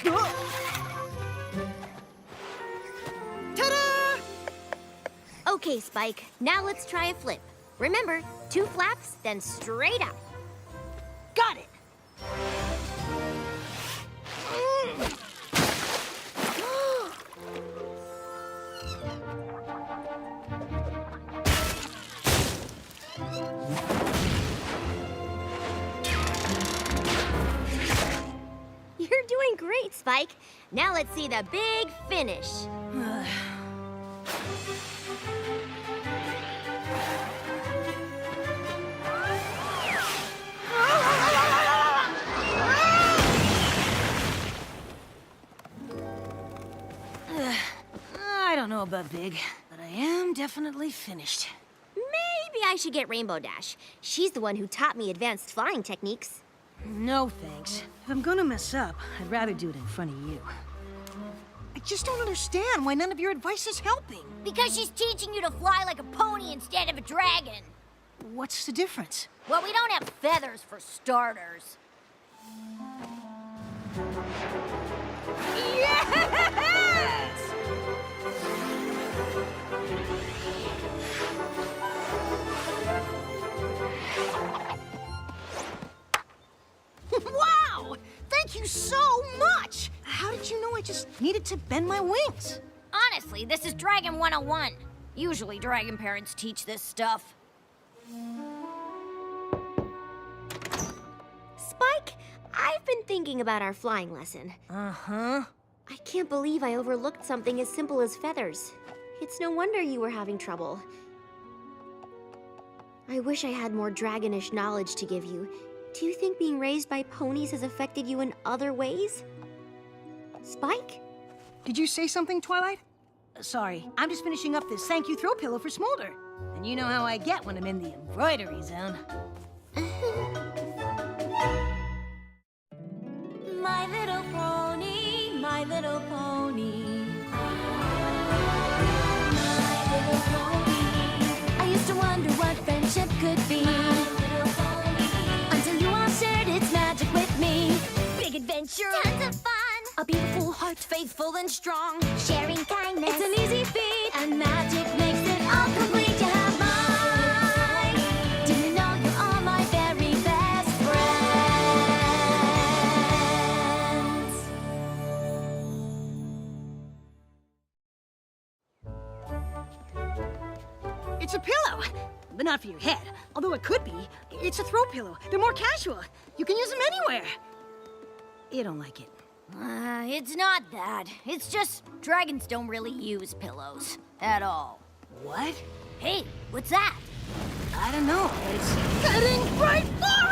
Woohoo! Ta-da! Okay, Spike. Now let's try a flip. Remember, 2 flaps, then straight up. Got it! You're doing great, Spike. Now let's see the big finish. I don't know about big, but I am definitely finished. Maybe I should get Rainbow Dash. She's the one who taught me advanced flying techniques. No, thanks. If I'm gonna mess up, I'd rather do it in front of you. I just don't understand why none of your advice is helping. Because she's teaching you to fly like a pony instead of a dragon. What's the difference? Well, we don't have feathers for starters. Yes! Wow! Thank you so much! How did you know I just needed to bend my wings? Honestly, this is Dragon 101. Usually dragon parents teach this stuff. Spike, I've been thinking about our flying lesson. Uh-huh. I can't believe I overlooked something as simple as feathers. It's no wonder you were having trouble. I wish I had more dragonish knowledge to give you. Do you think being raised by ponies has affected you in other ways? Spike? Did you say something, Twilight? Sorry, I'm just finishing up this thank you throw pillow for Smolder. And you know how I get when I'm in the embroidery zone. My little pony, my little pony. My little pony. I used to wonder what friendship could be. My little pony. Until you all shared its magic with me. Big adventure. Tons of fun. A beautiful heart, faithful and strong. Sharing kindness. It's an easy feat. And magic makes it all complete. You have mine. Do you know you're all my very best friends. It's a pillow, but not for your head. Although it could be. It's a throw pillow. They're more casual. You can use them anywhere. You don't like it. It's not that. It's just dragons don't really use pillows at all. What? Hey, what's that? I don't know, but it's heading right for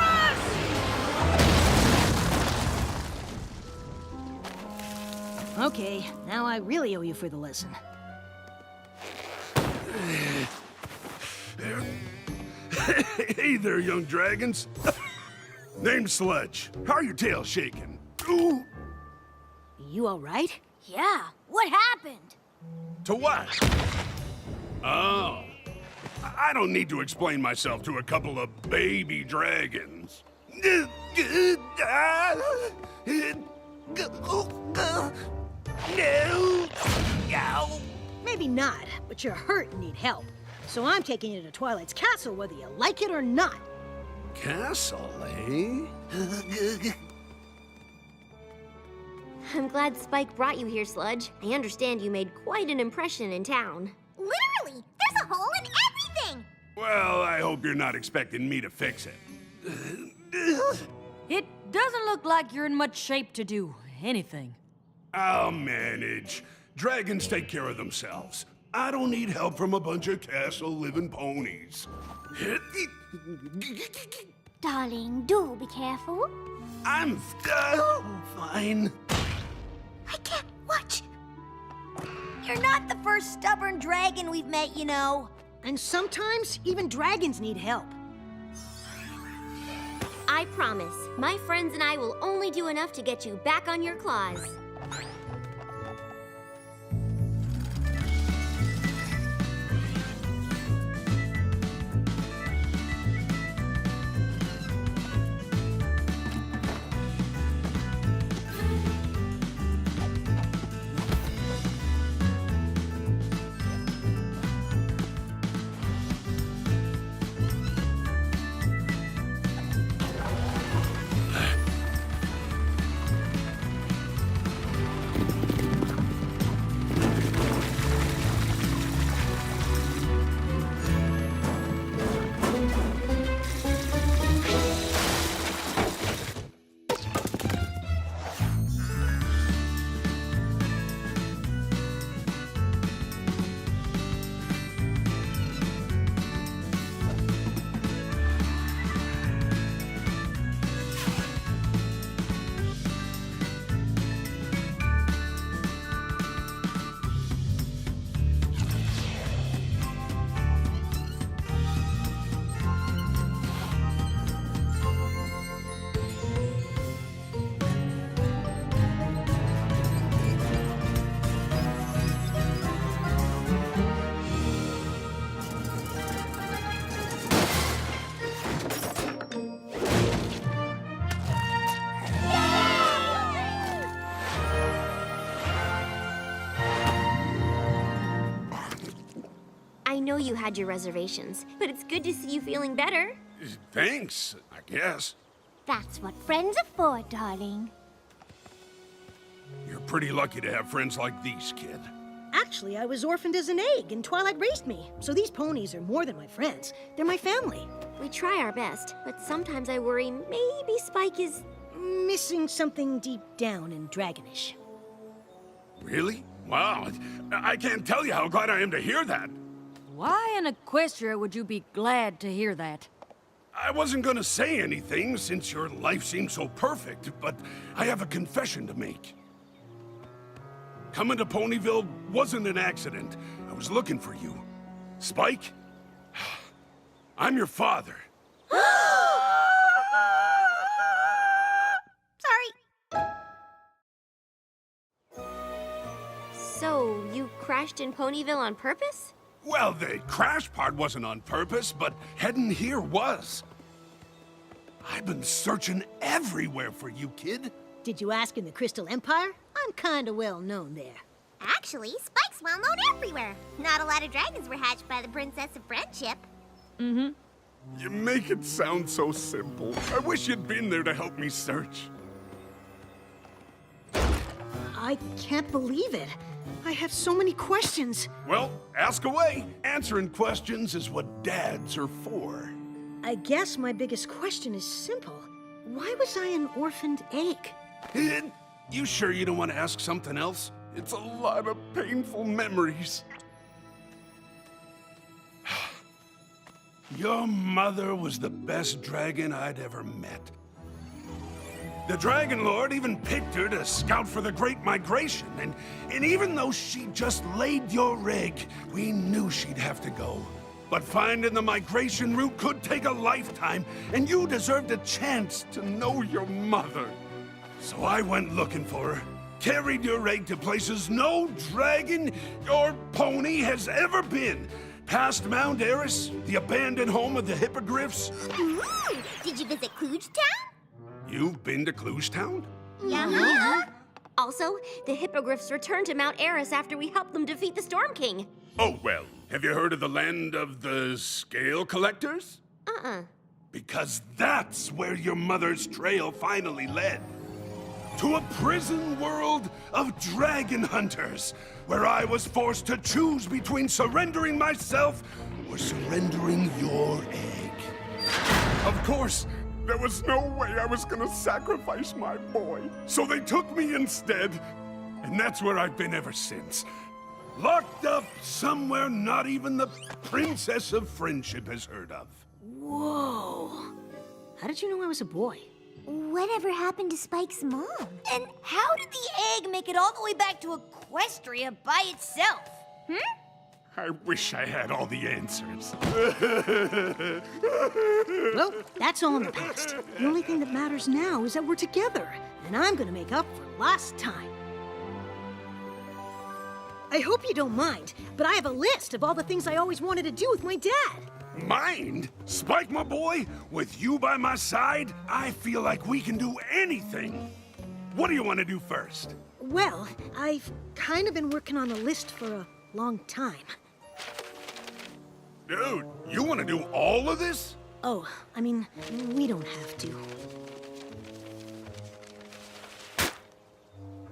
us! Okay, now I really owe you for the lesson. Hey there, young dragons. Name's Sludge. How are your tails shaking? Ooh. You all right? Yeah, what happened? To what? Oh. I don't need to explain myself to a couple of baby dragons. No. Maybe not, but you're hurt and need help. So I'm taking you to Twilight's castle whether you like it or not. Castle, eh? I'm glad Spike brought you here, Sludge. I understand you made quite an impression in town. Literally, there's a hole in everything! Well, I hope you're not expecting me to fix it. It doesn't look like you're in much shape to do anything. I'll manage. Dragons take care of themselves. I don't need help from a bunch of castle-living ponies. Darling, do be careful. I'm fine. I can't watch. You're not the first stubborn dragon we've met, you know. And sometimes even dragons need help. I promise, my friends and I will only do enough to get you back on your claws. you had your reservations, but it's good to see you feeling better. Thanks, I guess. That's what friends are for, darling. You're pretty lucky to have friends like these, kid. Actually, I was orphaned as an egg, and Twilight raised me. So these ponies are more than my friends. They're my family. We try our best, but sometimes I worry maybe Spike is... Missing something deep down and dragonish. Really? Wow, I can't tell you how glad I am to hear that. Why in Equestria would you be glad to hear that? I wasn't gonna say anything since your life seems so perfect, but I have a confession to make. Coming to Ponyville wasn't an accident. I was looking for you. Spike, I'm your father. Sorry. So, you crashed in Ponyville on purpose? Well, the crash part wasn't on purpose, but heading here was. I've been searching everywhere for you, kid. Did you ask in the Crystal Empire? I'm kinda well known there. Actually, Spike's well known everywhere. Not a lot of dragons were hatched by the Princess of Friendship. You make it sound so simple. I wish you'd been there to help me search. I can't believe it. I have so many questions. Well, ask away. Answering questions is what dads are for. I guess my biggest question is simple. Why was I an orphaned egg? Kid, you sure you don't want to ask something else? It's a lot of painful memories. Your mother was the best dragon I'd ever met. The Dragon Lord even picked her to scout for the Great Migration, and even though she just laid your egg, we knew she'd have to go. But finding the migration route could take a lifetime, and you deserved a chance to know your mother. So I went looking for her, carried your egg to places no dragon or pony has ever been. Past Mount Eris, the abandoned home of the hippogriffs. Ooh, did you visit Klugetown? You've been to Klugetown? Yeah. Also, the hippogriffs returned to Mount Eris after we helped them defeat the Storm King. Oh, well, have you heard of the land of the scale collectors? Because that's where your mother's trail finally led. To a prison world of dragon hunters, where I was forced to choose between surrendering myself or surrendering your egg. Of course, there was no way I was gonna sacrifice my boy, so they took me instead, and that's where I've been ever since. Locked up somewhere not even the Princess of Friendship has heard of. Whoa. How did you know I was a boy? Whatever happened to Spike's mom? And how did the egg make it all the way back to Equestria by itself? I wish I had all the answers. Well, that's all in the past. The only thing that matters now is that we're together, and I'm gonna make up for lost time. I hope you don't mind, but I have a list of all the things I always wanted to do with my dad. Mind? Spike, my boy, with you by my side, I feel like we can do anything. What do you want to do first? Well, I've kind of been working on a list for a long time. Dude, you want to do all of this? Oh, I mean, we don't have to.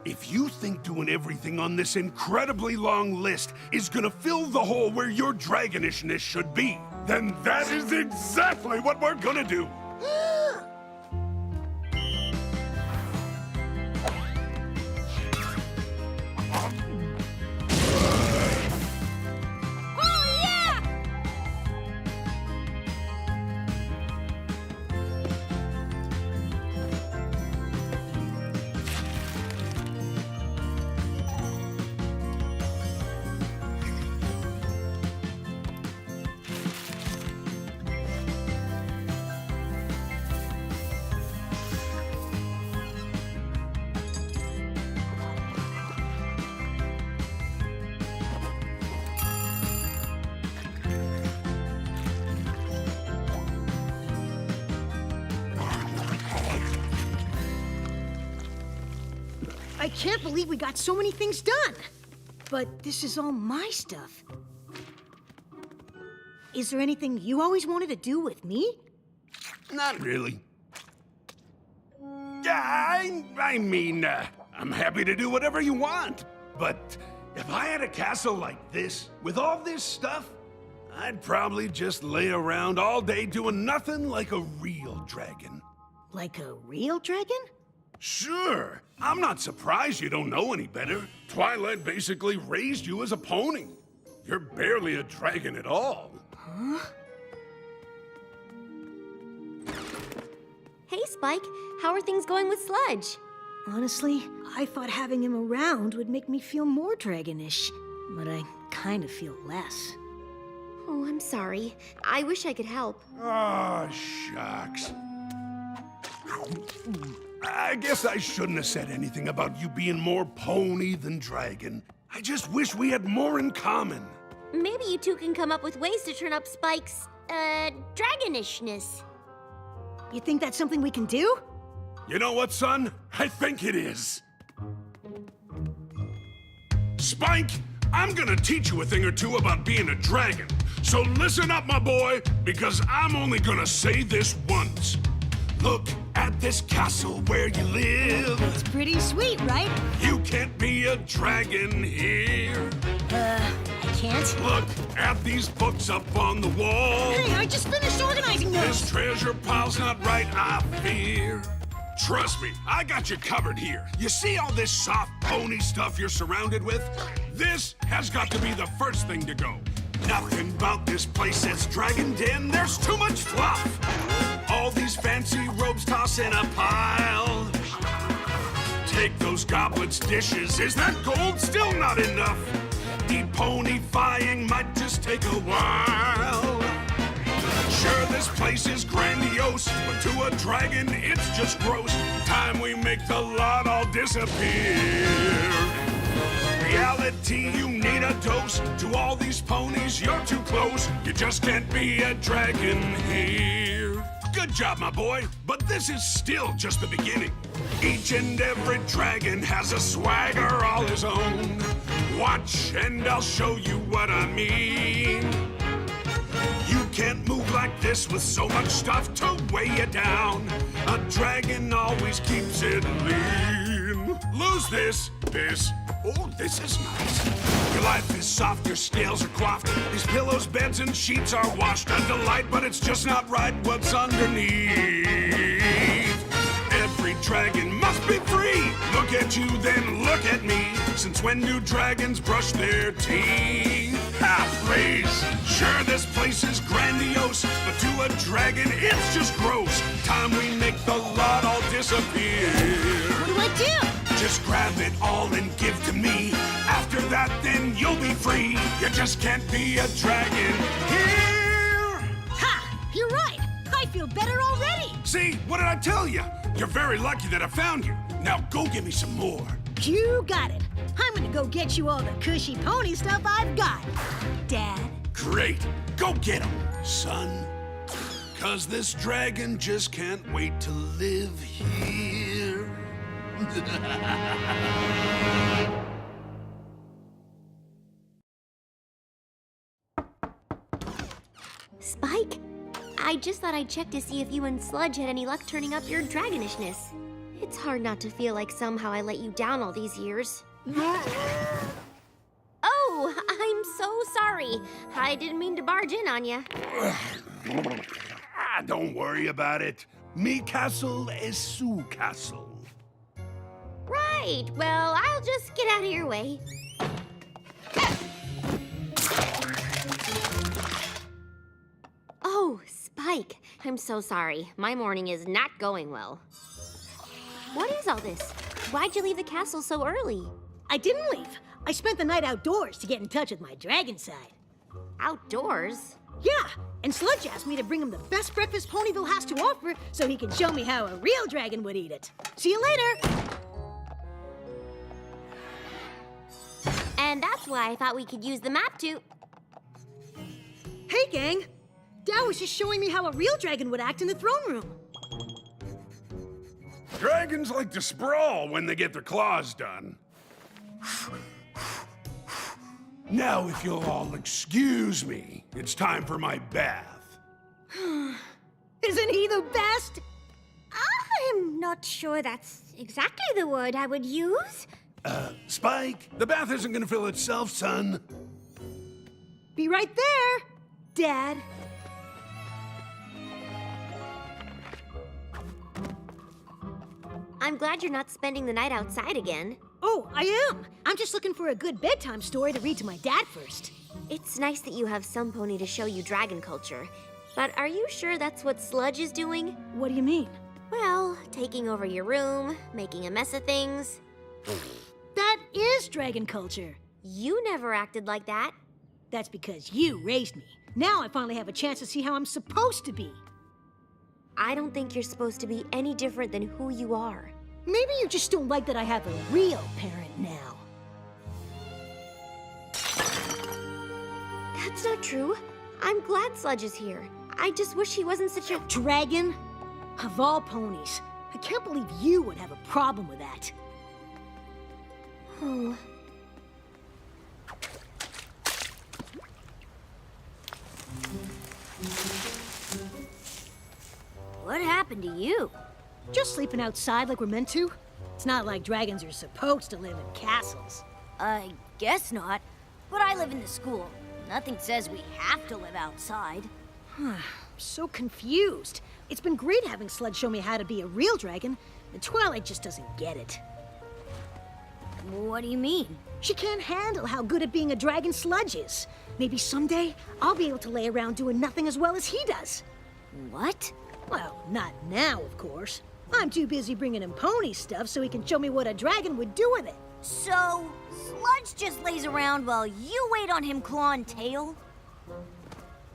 If you think doing everything on this incredibly long list is gonna fill the hole where your dragonishness should be, then that is exactly what we're gonna do. I can't believe we got so many things done. But this is all my stuff. Is there anything you always wanted to do with me? Not really. Yeah, I mean, I'm happy to do whatever you want. But if I had a castle like this, with all this stuff, I'd probably just lay around all day doing nothing like a real dragon. Like a real dragon? Sure. I'm not surprised you don't know any better. Twilight basically raised you as a pony. You're barely a dragon at all. Huh? Hey, Spike. How are things going with Sludge? Honestly, I thought having him around would make me feel more dragonish. But I kind of feel less. Oh, I'm sorry. I wish I could help. Oh, shucks. I guess I shouldn't have said anything about you being more pony than dragon. I just wish we had more in common. Maybe you two can come up with ways to turn up Spike's, dragonishness. You think that's something we can do? You know what, son? I think it is. Spike, I'm gonna teach you a thing or two about being a dragon. So listen up, my boy, because I'm only gonna say this once. Look at this castle where you live. It's pretty sweet, right? You can't be a dragon here. I can't. Look at these books up on the wall. Hey, I just finished organizing those! This treasure pile's not right, I fear. Trust me, I got you covered here. You see all this soft pony stuff you're surrounded with? This has got to be the first thing to go. Nothing about this place says Dragon Den. There's too much fluff. All these fancy robes tossed in a pile. Take those goblets' dishes. Is that gold still not enough? Deponifying might just take a while. Sure, this place is grandiose, but to a dragon, it's just gross. Time we make the lot all disappear. Reality, you need a dose. To all these ponies, you're too close. You just can't be a dragon here. Good job, my boy, but this is still just the beginning. Each and every dragon has a swagger all his own. Watch, and I'll show you what I mean. You can't move like this with so much stuff to weigh you down. A dragon always keeps it lean. Lose this. Oh, this is nice. Your life is soft, your scales are coiffed. These pillows, beds, and sheets are washed. A delight, but it's just not right what's underneath. Every dragon must be free. Look at you, then look at me. Since when do dragons brush their teeth? Ah, please. Sure, this place is grandiose, but to a dragon, it's just gross. Time we make the lot all disappear. What do I do? Just grab it all and give to me. After that, then you'll be free. You just can't be a dragon here. Ha! You're right. I feel better already. See, what did I tell you? You're very lucky that I found you. Now go get me some more. You got it. I'm gonna go get you all the cushy pony stuff I've got, Dad. Great. Go get 'em, son. 'Cause this dragon just can't wait to live here. Spike? I just thought I'd check to see if you and Sludge had any luck turning up your dragonishness. It's hard not to feel like somehow I let you down all these years. Oh, I'm so sorry. I didn't mean to barge in on you. Don't worry about it. Me castle is su castle. Right, well, I'll just get out of your way. Oh, Spike, I'm so sorry. My morning is not going well. What is all this? Why'd you leave the castle so early? I didn't leave. I spent the night outdoors to get in touch with my dragon side. Outdoors? Yeah, and Sludge asked me to bring him the best breakfast Ponyville has to offer so he can show me how a real dragon would eat it. See you later! And that's why I thought we could use the map to... Hey, gang! Dad was just showing me how a real dragon would act in the throne room. Dragons like to sprawl when they get their claws done. Now, if you'll all excuse me, it's time for my bath. Isn't he the best? I'm not sure that's exactly the word I would use. Spike, the bath isn't gonna fill itself, son. Be right there, Dad. I'm glad you're not spending the night outside again. Oh, I am. I'm just looking for a good bedtime story to read to my dad first. It's nice that you have some pony to show you dragon culture. But are you sure that's what Sludge is doing? What do you mean? Well, taking over your room, making a mess of things. That is dragon culture. You never acted like that. That's because you raised me. Now I finally have a chance to see how I'm supposed to be. I don't think you're supposed to be any different than who you are. Maybe you just don't like that I have a real parent now. That's not true. I'm glad Sludge is here. I just wish he wasn't such a... Dragon? Of all ponies, I can't believe you would have a problem with that. Oh. What happened to you? Just sleeping outside like we're meant to. It's not like dragons are supposed to live in castles. I guess not. But I live in the school. Nothing says we have to live outside. I'm so confused. It's been great having Sludge show me how to be a real dragon, and Twilight just doesn't get it. What do you mean? She can't handle how good at being a dragon Sludge is. Maybe someday I'll be able to lay around doing nothing as well as he does. What? Well, not now, of course. I'm too busy bringing him pony stuff so he can show me what a dragon would do with it. So, Sludge just lays around while you wait on him clawing tail?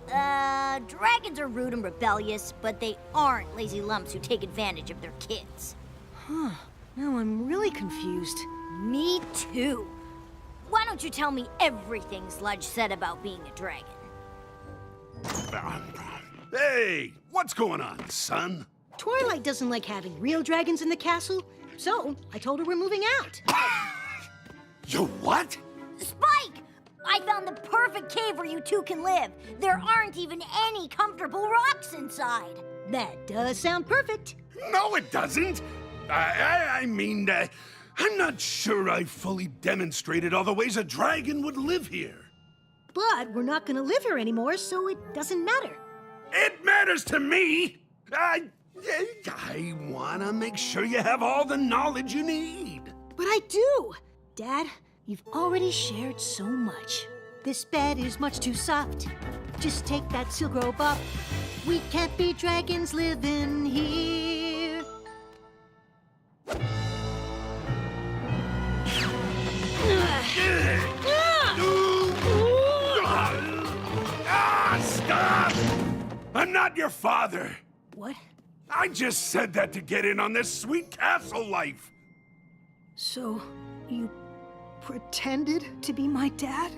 Dragons are rude and rebellious, but they aren't lazy lumps who take advantage of their kids. Now I'm really confused. Me too. Why don't you tell me everything Sludge said about being a dragon? Hey, what's going on, son? Twilight doesn't like having real dragons in the castle, so I told her we're moving out. You what? Spike! I found the perfect cave where you two can live. There aren't even any comfortable rocks inside. That does sound perfect. No, it doesn't. I mean, I'm not sure I fully demonstrated all the ways a dragon would live here. But we're not gonna live here anymore, so it doesn't matter. It matters to me. I want to make sure you have all the knowledge you need. But I do. Dad, you've already shared so much. This bed is much too soft. Just take that silk robe up. We can't be dragons living here. Stop! I'm not your father. What? I just said that to get in on this sweet castle life. So, you pretended to be my dad?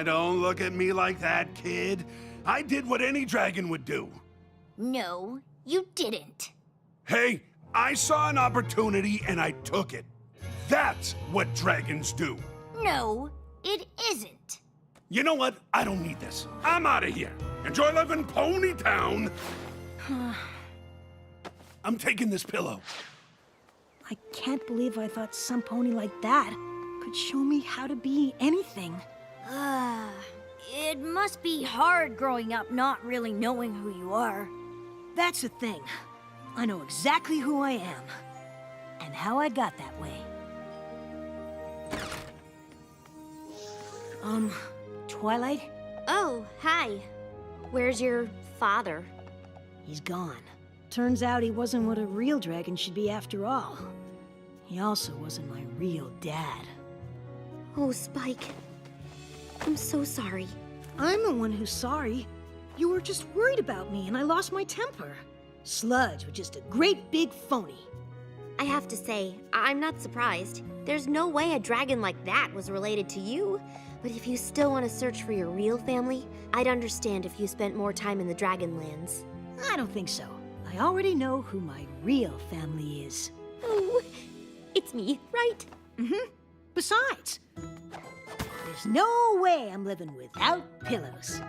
Don't look at me like that, kid. I did what any dragon would do. No, you didn't. Hey, I saw an opportunity and I took it. That's what dragons do. No, it isn't. You know what? I don't need this. I'm out of here. Enjoy living Pony Town. I'm taking this pillow. I can't believe I thought some pony like that could show me how to be anything. It must be hard growing up not really knowing who you are. That's the thing. I know exactly who I am and how I got that way. Twilight? Oh, hi. Where's your father? He's gone. Turns out he wasn't what a real dragon should be after all. He also wasn't my real dad. Oh, Spike. I'm so sorry. I'm the one who's sorry. You were just worried about me and I lost my temper. Sludge was just a great big phony. I have to say, I'm not surprised. There's no way a dragon like that was related to you. But if you still want to search for your real family, I'd understand if you spent more time in the Dragonlands. I don't think so. I already know who my real family is. Oh, it's me, right? Besides, There's no way I'm living without pillows.